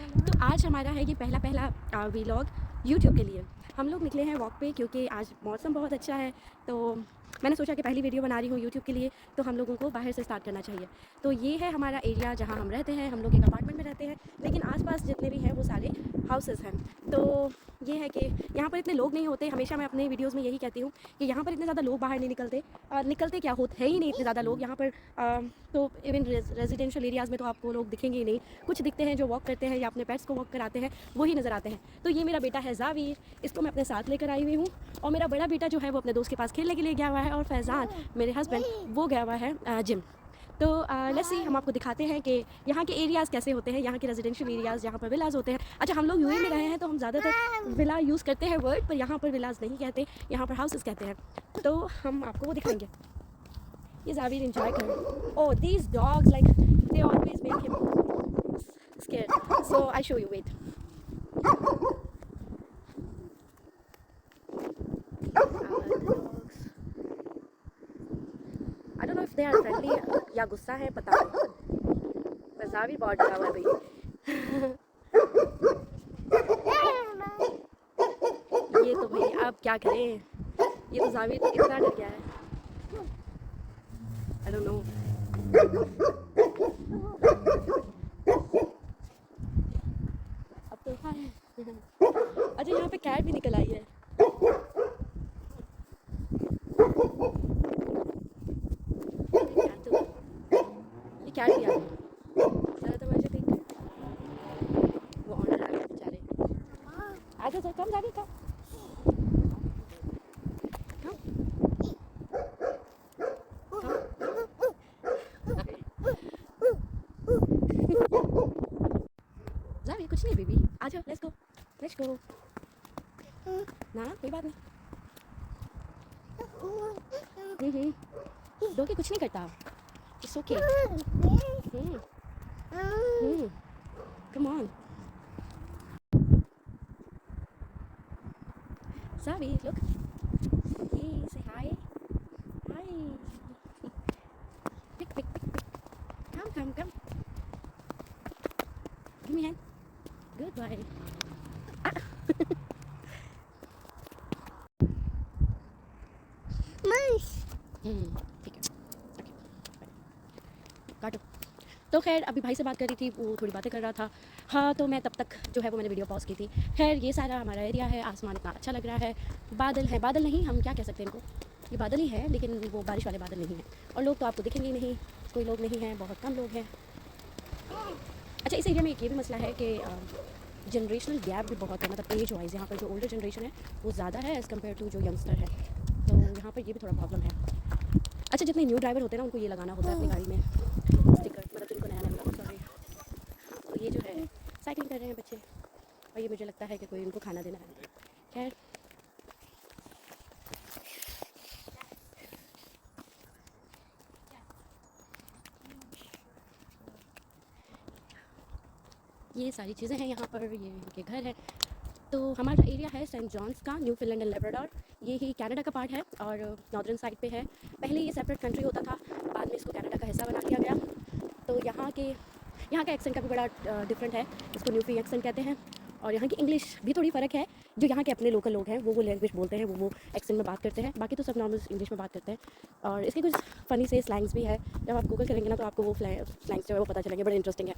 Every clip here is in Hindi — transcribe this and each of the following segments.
तो आज हमारा है ये पहला व्लॉग यूट्यूब के लिए। हम लोग निकले हैं वॉक पे क्योंकि आज मौसम बहुत अच्छा है। तो मैंने सोचा कि पहली वीडियो बना रही हूँ यूट्यूब के लिए, तो हम लोगों को बाहर से स्टार्ट करना चाहिए। तो ये है हमारा एरिया जहाँ हम रहते हैं। हम लोग एक अपार्टमेंट में रहते हैं, लेकिन आसपास जितने भी हैं वो सारे हाउसेस हैं। तो ये है कि यहाँ पर इतने लोग नहीं होते। हमेशा मैं अपने वीडियोज़ में यही कहती हूँ कि यहाँ पर इतने ज़्यादा लोग बाहर नहीं निकलते। निकलते क्या होते हैं ही नहीं इतने ज़्यादा लोग यहाँ पर। तो इवन रेजिडेंशियल एरियाज़ में तो आपको लोग दिखेंगे ही नहीं। कुछ दिखते हैं जो वॉक करते हैं या अपने पेट्स को वॉक कराते हैं, वही नज़र आते हैं। तो ये मेरा बेटा है जावीर, इसको मैं अपने साथ लेकर आई हुई हूँ। और मेरा बड़ा बेटा जो है वो अपने दोस्त के पास खेलने के लिए गया हुआ है, और फैज़ान मेरे हस्बैंड वो गया हुआ है जिम। तो लेट्स सी, हम आपको दिखाते हैं कि यहाँ के एरियाज़ कैसे होते हैं, यहाँ के रेजिडेंशियल एरियाज़ जहाँ पर विलाज होते हैं। अच्छा, हम लोग यूएई में रहे हैं तो हम ज़्यादातर विला यूज़ करते हैं वर्ड, पर यहाँ पर विलाज नहीं कहते, यहाँ पर हाउसेस कहते हैं। तो हम आपको वो दिखाएंगे। ये जावीर एंजॉय कर। Oh, these dogs like they always make him scared, so I'll show you, wait. I don't know if they are friendly या गुस्सा है, पता नहीं, पर जावीर बहुत डरा हुआ है भाई। ये तो भाई आप क्या करें, ये तो जावीर इतना डर गया है। I don't know. अब तो हाँ है। अच्छा, यहाँ पे कैट भी निकल आई है। ये कैट भी आ गई। ज़रा तमाशा देख कर वो ऑनर आ गए बेचारे। आ जाओ, कम जावी कम। जावी कुछ नहीं बेबी, आ जाओ, लेट्स गो। ना कोई बात नहीं। डॉगी कुछ नहीं करता, it's okay. Come on Javi, look, hey, say hi. Pick. Come. Give me a hand. Good boy. ठीक है, काटो। तो खैर, अभी भाई से बात कर रही थी, वो थोड़ी बातें कर रहा था। हाँ, तो मैं तब तक जो है वो मैंने वीडियो पॉज की थी। खैर, ये सारा हमारा एरिया है। आसमान इतना अच्छा लग रहा है। बादल है, बादल नहीं, हम क्या कह सकते हैं इनको, ये बादल ही है, लेकिन वो बारिश वाले बादल नहीं हैं। और लोग तो आपको दिखेंगे ही नहीं, कोई लोग नहीं हैं, बहुत कम लोग हैं। अच्छा, इस एरिया में एक ये भी मसला है कि जनरेशनल गैप भी बहुत है, मतलब एज वाइज यहाँ पर जो ओल्डर जनरेशन है वो ज़्यादा है एज़ कम्पेयर टू जो यंगस्टर है। तो यहाँ पर ये भी थोड़ा प्रॉब्लम है। अच्छा, जितने न्यू ड्राइवर होते हैं ना, उनको ये लगाना होता है अपनी गाड़ी में स्टिकर, मतलब जिनको नया लगा, सॉरी। तो ये जो है साइकिलिंग कर रहे हैं बच्चे, और ये मुझे लगता है कि कोई उनको खाना देना है। खैर, ये सारी चीज़ें हैं यहाँ पर, ये इनके घर है। तो हमारा एरिया है सेंट जॉन्स का, न्यूफीलैंड एंड लेब्राडोर। ये ही कनाडा का पार्ट है और नॉर्दर्न साइड पे है। पहले ये सेपरेट कंट्री होता था, बाद में इसको कनाडा का हिस्सा बना दिया गया। तो यहाँ का एक्सेंट का भी बड़ा डिफरेंट है, इसको न्यूफी एक्सेंट कहते हैं। और यहाँ की इंग्लिश भी थोड़ी फ़र्क है। जो यहाँ के अपने लोकल लोग हैं वो लैंग्वेज बोलते हैं, वो एक्सेंट में बात करते हैं, बाकी तो सब नॉर्मल इंग्लिश में बात करते हैं। और इसके कुछ फ़नी से स्लैंग्स भी है, जब आप गूगल करेंगे ना तो आपको वो स्लैंग्स जो है वो पता चलेंगे, बड़े इंटरेस्टिंग है।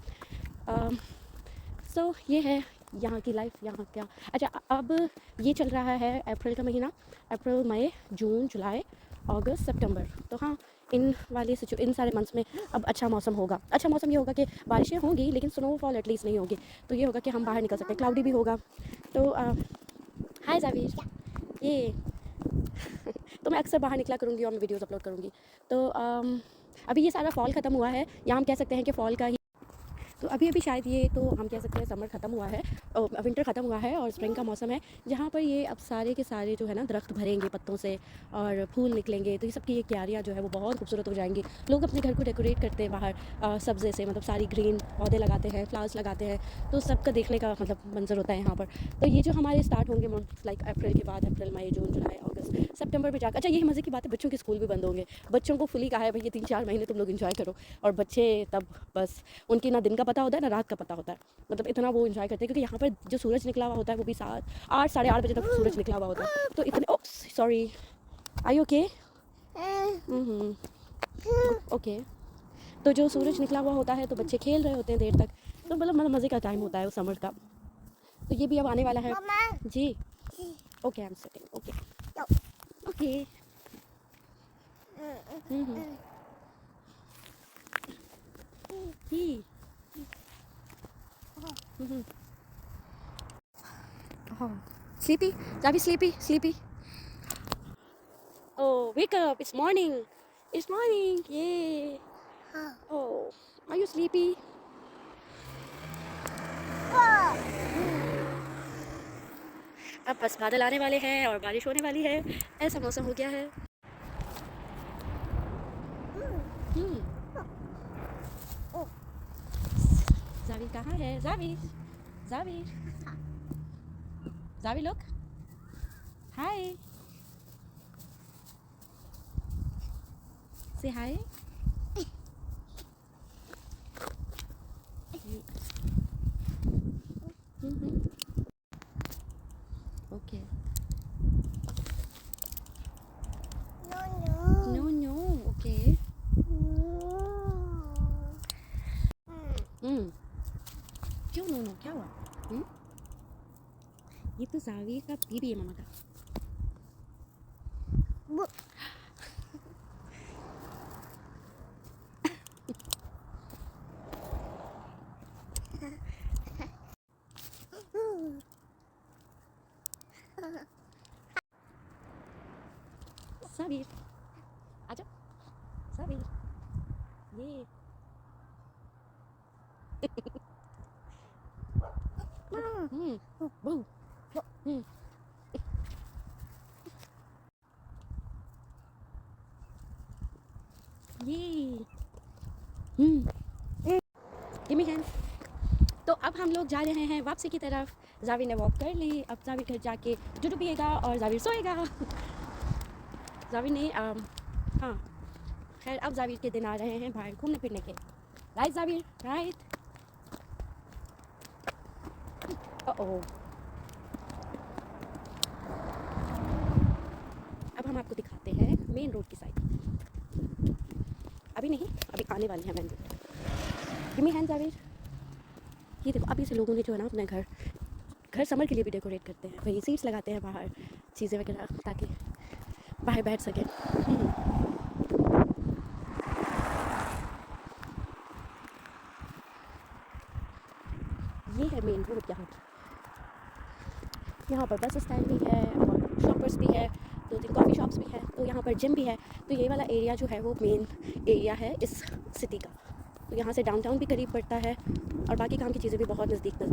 सो ये है यहाँ की लाइफ, यहाँ क्या। अच्छा, अब ये चल रहा है अप्रैल का महीना, अप्रैल, मई, जून, जुलाई, अगस्त, सितंबर। तो हाँ, इन सारे मंथ्स में अब अच्छा मौसम होगा। अच्छा मौसम ये होगा कि बारिशें होंगी, लेकिन स्नोफॉल एटलीस्ट नहीं होगी। तो ये होगा कि हम बाहर निकल सकते हैं, क्लाउडी भी होगा। तो हाय जावीर, ये तो मैं अक्सर बाहर निकला करूँगी और मैं वीडियोज़ अपलोड करूँगी। तो अभी ये सारा फॉल ख़त्म हुआ है, या हम कह सकते हैं कि फॉल का ही। तो अभी शायद ये तो हम कह सकते हैं समर ख़त्म हुआ है, विंटर ख़त्म हुआ है और स्प्रिंग का मौसम है, जहाँ पर ये अब सारे के सारे जो है ना दरख्त भरेंगे पत्तों से और फूल निकलेंगे। तो ये सबकी ये क्यारियाँ जो है वो बहुत खूबसूरत हो जाएंगी। लोग अपने घर को डेकोरेट करते हैं बाहर सब्ज़े से, मतलब सारी ग्रीन पौधे लगाते हैं, फ्लावर्स लगाते हैं। तो सबका देखने का मतलब मंजर होता है यहाँ पर। तो ये जो हमारे स्टार्ट होंगे मंथ्स लाइक अप्रैल के बाद, अप्रैल, मई, जून, जुलाई, अगस्त सितंबर में जाकर। अच्छा यही मज़े की बात है, बच्चों के स्कूल भी बंद होंगे, बच्चों को फुली कहा है भाई ये 3-4 महीने तुम लोग एंजॉय करो। और बच्चे तब बस उनकी ना दिन का पता होता है ना रात का पता होता है, मतलब इतना वो एंजॉय करते हैं क्योंकि यहाँ पर जो सूरज निकला हुआ होता है वो भी 7-8 साढ़े 8 बजे तक सूरज निकला हुआ होता है। तो इतने sorry I you okay okay. तो जो सूरज निकला हुआ होता है तो बच्चे खेल रहे होते हैं देर तक, तो मतलब मज़े का टाइम होता है उस समर का। तो ये भी अब आने वाला है जी। Okay I am sitting okay okay. He sleepy Zabi sleepy oh wake up it's morning yay oh are you sleepy अब बस बादल आने वाले हैं और बारिश होने वाली है, ऐसा मौसम हो गया है। जावीर कहाँ है? Javir look hi say hi okay no okay क्यों नो क्या हुआ? ये तो जावीर का बीबी है मामा का। जावीर आजा जावीर ये बहू ये गिव मी हैंड। तो अब हम लोग जा रहे हैं वापसी की तरफ। जावीर ने वॉक कर ली, अब जावीर घर जाके जुडू पिएगा और जावीर सोएगा। जावीर ने हाँ खैर अब जावीर के दिन आ रहे हैं बाहर घूमने फिरने के। Right Javir right. ओह अब हम आपको दिखाते हैं मेन रोड की साइड। अभी नहीं, अभी आने वाले हैं main road. Give me hand Javir. ये देखो अभी से लोगों ने जो है ना अपने घर समर के लिए भी डेकोरेट करते हैं, वही सीट्स लगाते हैं बाहर चीज़ें वगैरह ताकि बाहर बैठ सकें। ये है मेन रोड। यहाँ पर बस स्टैंड भी है और शॉपर्स भी है, 2-3 कॉफ़ी शॉप्स भी है, तो यहाँ पर जिम भी है। तो ये वाला एरिया जो है वो मेन एरिया है इस सिटी का। तो यहाँ से डाउनटाउन भी करीब पड़ता है और बाकी काम की चीज़ें भी बहुत नज़दीक है।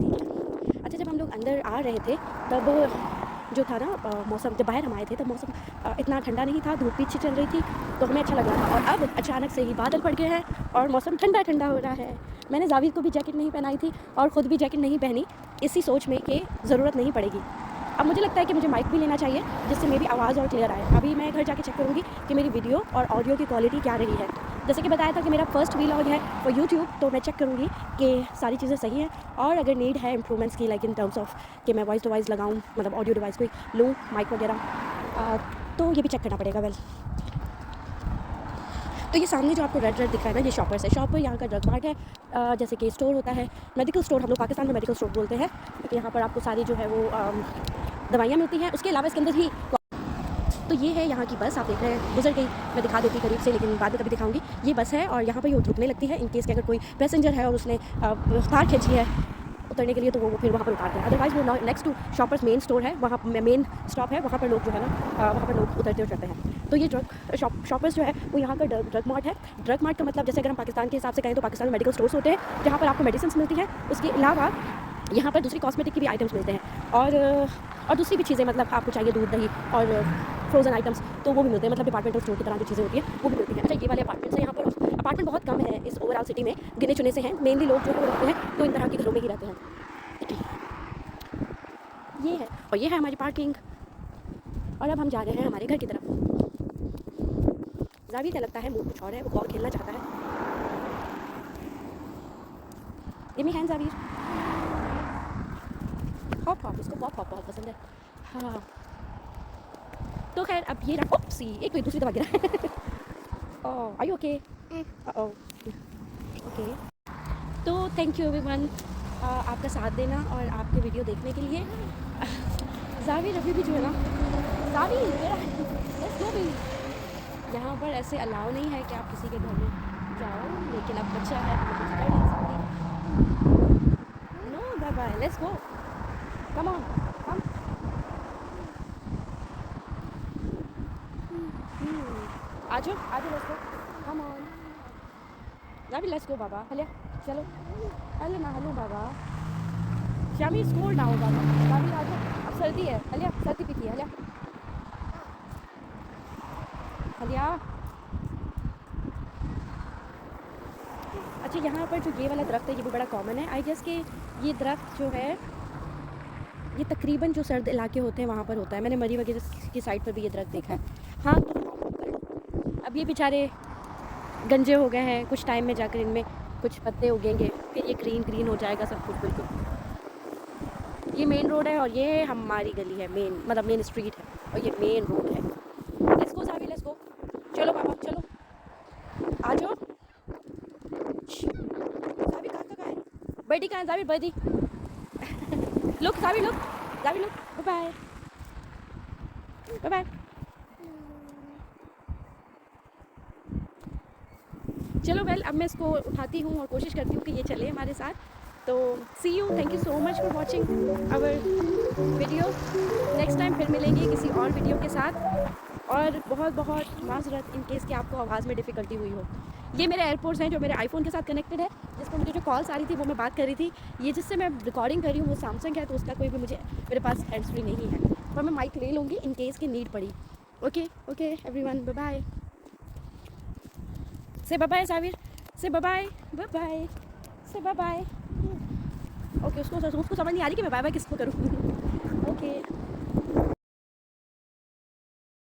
अच्छा जब हम लोग अंदर आ रहे थे तब जो था ना मौसम, जब बाहर हम आए थे तब मौसम इतना ठंडा नहीं था, धूप भी अच्छी चल रही थी तो हमें अच्छा लग रहा था। और अब अचानक से ही बादल पड़ गए हैं और मौसम ठंडा हो रहा है। मैंने जावीर को भी जैकेट नहीं पहनाई थी और ख़ुद भी जैकेट नहीं पहनी, इसी सोच में कि ज़रूरत नहीं पड़ेगी। अब मुझे लगता है कि मुझे माइक भी लेना चाहिए जिससे मेरी आवाज़ और क्लियर आए। अभी मैं घर जाके चेक करूँगी कि मेरी वीडियो और ऑडियो की क्वालिटी क्या रही है। जैसे कि बताया था कि मेरा फर्स्ट व्लॉग है फॉर यूट्यूब, तो मैं चेक करूँगी कि सारी चीज़ें सही हैं और अगर नीड है इंप्रूवमेंट्स की लाइक इन टर्म्स ऑफ कि मैं वॉइस डिवाइस लगाऊँ, मतलब ऑडियो डिवाइस कोई लूँ माइक वगैरह, तो ये भी चेक करना पड़ेगा। वेल तो ये सामने जो आपको रेड दिख रहा है ना, ये शॉपर्स है। शॉपर यहाँ का ड्रग मार्ट है, जैसे कि स्टोर होता है, मेडिकल स्टोर हम लोग पाकिस्तान में मेडिकल स्टोर बोलते हैं, क्योंकि यहाँ पर आपको सारी जो है वो दवाइयाँ मिलती हैं। उसके अलावा इसके अंदर ही तो ये है यहाँ की बस, आप देख रहे हैं गुजर गई, मैं दिखा देती करीब से लेकिन बाद में कभी दिखाऊंगी। ये बस है और यहाँ पर ये रुकने लगती है इन केस कि अगर कोई पैसेंजर है और उसने तार खींची है उतरने के लिए तो वो फिर वहाँ पर उतारते हैं। अदरवाइज़ वो next to shoppers main store है, वहाँ मेन स्टॉप है, वहाँ पर लोग जो है ना वहाँ पर लोग उतरते उतरते हैं। तो ये शॉपर्स जो है वो यहाँ का ड्रग मार्ट है। ड्रग मार्ट का मतलब जैसे अगर हम पाकिस्तान के हिसाब से कहें तो पाकिस्तान में मेडिकल स्टोर्स होते हैं जहाँ पर आपको मेडिसिन मिलती है, उसके अलावा यहाँ पर दूसरी कॉस्मेटिक की भी आइटम्स मिलते हैं और दूसरी भी चीज़ें, मतलब आपको चाहिए दूध दही और फ्रोज़न आइटम्स तो वो भी मिलते हैं, मतलब डिपार्टमेंटल स्टोर की तरह जो चीज़ें होती हैं वो भी मिलती हैं। अच्छा ये वाले अपार्टमेंट्स हैं, यहाँ पर अपार्टमेंट बहुत कम है इस ओवरऑल सिटी में, गिने चुने से हैं। मेनली लोग जो है वो रहते हैं तो इन तरह के घरों में ही रहते हैं। ये है और ये है हमारी पार्किंग। और अब हम जा रहे हैं हमारे घर की तरफ। जाविर का लगता है मूड कुछ और है, वो और खेलना चाहता है। गिव मी हैंड जाविर। हॉप हॉप, उसको पॉप हॉप बहुत पसंद है। हाँ तो खैर अब ये रहा। ओप्सी, एक कोई दूसरी दवा गिरा है। Oh are you okay? Oh okay. तो थैंक यू एवरीवन आपका साथ देना और आपके वीडियो देखने के लिए। जाविर अभी भी जो है ना, जाविर लेट्स गो बेबी। यहाँ पर ऐसे अलाउ नहीं है कि आप किसी के घर में जाओ, लेकिन अब बच्चा है तो मैं कुछ कर नहीं सकती। No bye bye, let's go, come on come. आजो आजो, लेट्स गो, कम ऑन जाविर, लेट्स गो बाबा। हलिया चलो, हले ना हलो बाबा। शामी स्कूल ना हो बाबा। जाविर आजो, अब सर्दी है, हलिया सर्दी पीती है, हलिया हलिया। अच्छा यहाँ पर जो ये वाला दरख्त है ये भी बड़ा कॉमन है आई गेस कि ये दरख्त जो है ये तकरीबन जो सर्द इलाके होते हैं वहाँ पर होता है। मैंने मरी वगैरह की साइड पर भी ये दरख्त देखा है। हाँ तो अब ये बेचारे गंजे हो गए हैं, कुछ टाइम में जाकर इनमें कुछ पत्ते उगेंगे, फिर ये ग्रीन ग्रीन हो जाएगा सब कुछ बिल्कुल। ये मेन रोड है और ये हमारी गली है, मेन मतलब मेन स्ट्रीट है और ये मेन रोड है। Let's go Saavi, let's go, चलो बाबा चलो, आ जाओ। सावी कहाँ है? बर्डी कहाँ है? सावी बर्डी। लुक सावी लुक, सावी लुक, बाय बाय बाय। चलो वेल अब मैं इसको उठाती हूँ और कोशिश करती हूँ कि ये चले हमारे साथ। तो see you, thank you so much for watching our video. Next time फिर मिलेंगे किसी और वीडियो के साथ। और बहुत बहुत माजरत इन केस कि आपको आवाज़ में डिफ़िकल्टी हुई हो। ये मेरे एयरपोर्ट्स हैं जो मेरे आईफोन के साथ कनेक्टेड है, जिस पर मुझे जो कॉल्स आ रही थी वो मैं बात कर रही थी। ये जिससे मैं रिकॉर्डिंग कर रही हूँ वो सैमसंग है, तो उसका कोई भी मेरे पास हैंड्स फ्री नहीं है, पर मैं माइक ले लूँगी इन केस की नीड पड़ी। Okay okay everyone, bye bye. Say bye bye Savir, say bye bye, bye bye, say bye bye. Okay उसको समझ नहीं आ रही कि मैं बाय बाय किसको करूँ। ओके